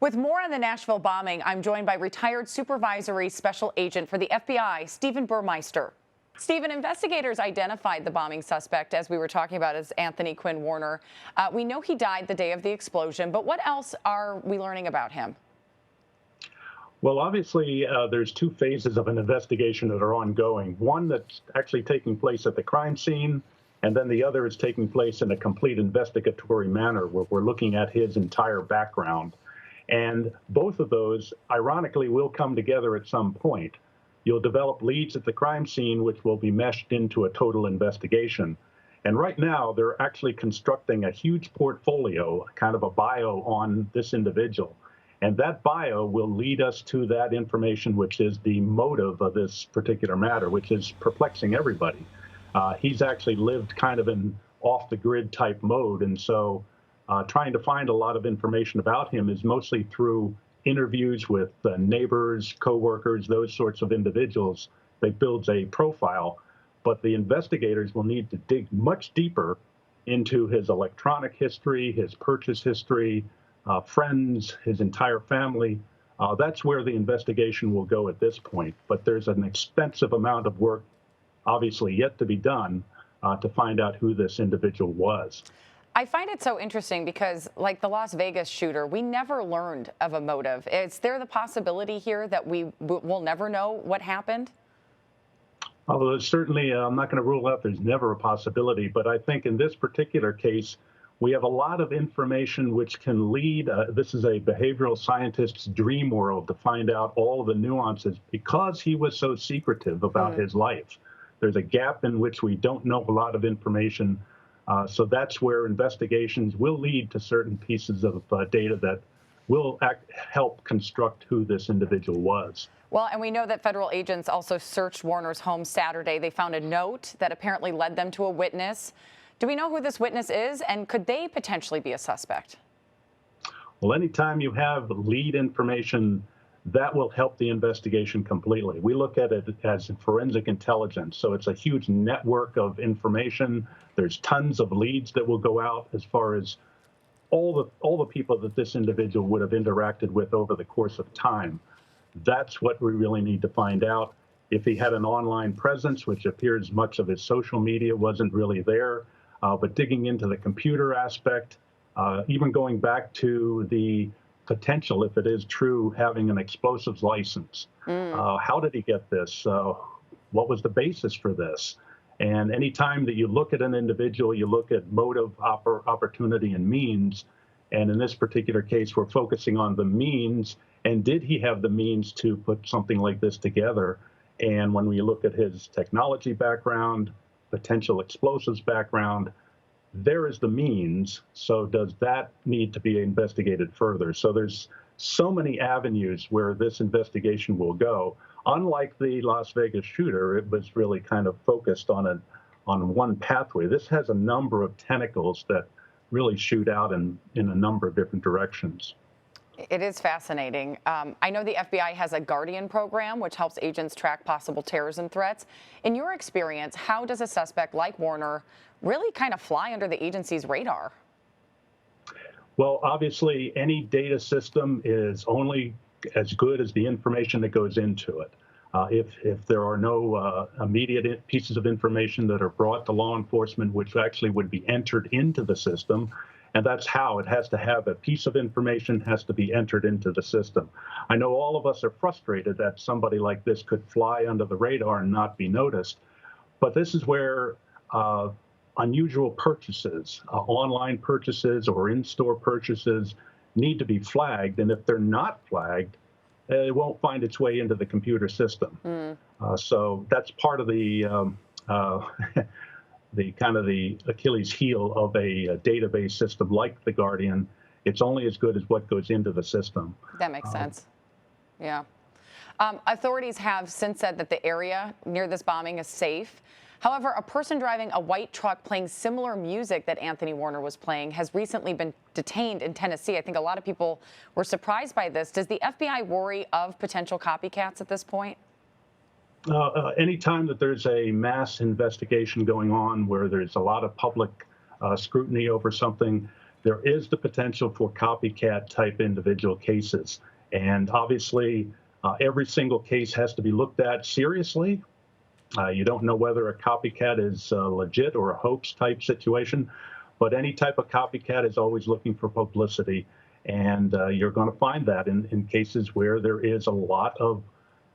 With more on the Nashville bombing, I'm joined by retired supervisory special agent for the FBI, Stephen Burmeister. Stephen, investigators identified the bombing suspect, as we were talking about, as Anthony Quinn Warner. We know he died the day of the explosion, but what else are we learning about him? Well, obviously, there's two phases of an investigation that are ongoing. One that's actually taking place at the crime scene, and then the other is taking place in a complete investigatory manner where we're looking at his entire background. And both of those, ironically, will come together at some point. You'll develop leads at the crime scene, which will be meshed into a total investigation. And right now, they're actually constructing a huge portfolio, kind of a bio on this individual. And that bio will lead us to that information, which is the motive of this particular matter, which is perplexing everybody. He's actually lived kind of in off-the-grid type mode. And so trying to find a lot of information about him is mostly through interviews with neighbors, coworkers, those sorts of individuals. That builds a profile. But the investigators will need to dig much deeper into his electronic history, his purchase history, friends, his entire family. That's where the investigation will go at this point. But there's an extensive amount of work, obviously, yet to be done to find out who this individual was. I find it so interesting because, like the Las Vegas shooter, we never learned of a motive. Is there the possibility here that we will never know what happened? Although certainly, I'm not going to rule out there's never a possibility, but I think in this particular case, we have a lot of information which can lead, this is a behavioral scientist's dream world, to find out all of the nuances because he was so secretive about his life. There's a gap in which we don't know a lot of information. So that's where investigations will lead to certain pieces of data that will help construct who this individual was. Well, and we know that federal agents also searched Warner's home Saturday. They found a note that apparently led them to a witness. Do we know who this witness is, and could they potentially be a suspect? Well, anytime you have lead information, that will help the investigation completely. We look at it as forensic intelligence, so it's a huge network of information. There's tons of leads that will go out as far as all the people that this individual would have interacted with over the course of time. That's what we really need to find out. If he had an online presence, which appears much of his social media wasn't really there, but digging into the computer aspect, even going back to the potential, if it is true, having an explosives license. How did he get this? What was the basis for this? And anytime that you look at an individual, you look at motive, opportunity, and means. And in this particular case, we're focusing on the means. And did he have the means to put something like this together? And when we look at his technology background, potential explosives background, there is the means. So does that need to be investigated further? So there's so many avenues where this investigation will go. Unlike the Las Vegas shooter, it was really kind of focused on one pathway. This has a number of tentacles that really shoot out in a number of different directions. It is fascinating. I know the FBI has a Guardian program, which helps agents track possible terrorism threats. In your experience, how does a suspect like Warner really kind of fly under the agency's radar? Well, obviously, any data system is only as good as the information that goes into it. If there are no immediate pieces of information that are brought to law enforcement, which actually would be entered into the system, and that's how it has to have a piece of information has to be entered into the system. I know all of us are frustrated that somebody like this could fly under the radar and not be noticed, but this is where unusual purchases, online purchases or in-store purchases need to be flagged. And if they're not flagged, it won't find its way into the computer system. So that's part of the the Achilles heel of a database system like the Guardian. It's only as good as what goes into the system. That makes sense. Yeah. Authorities have since said that the area near this bombing is safe. However, a person driving a white truck playing similar music that Anthony Warner was playing has recently been detained in Tennessee. I think a lot of people were surprised by this. Does the FBI worry of potential copycats at this point? Anytime that there's a mass investigation going on where there's a lot of public scrutiny over something, there is the potential for copycat type individual cases. And obviously, every single case has to be looked at seriously. You don't know whether a copycat is legit or a hoax type situation, but any type of copycat is always looking for publicity. And you're going to find that in cases where there is a lot of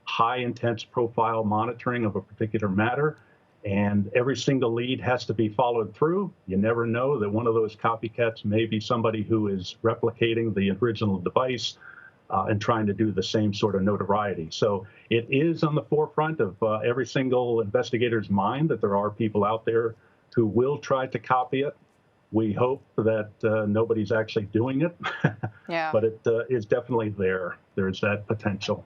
high intense profile monitoring of a particular matter. And every single lead has to be followed through. You never know that one of those copycats may be somebody who is replicating the original device and trying to do the same sort of notoriety. So it is on the forefront of every single investigator's mind that there are people out there who will try to copy it. We hope that nobody's actually doing it, Yeah. but it is definitely there. There's that potential.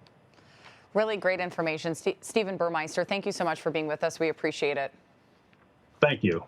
Really great information. Stephen Burmeister, thank you so much for being with us. We appreciate it. Thank you.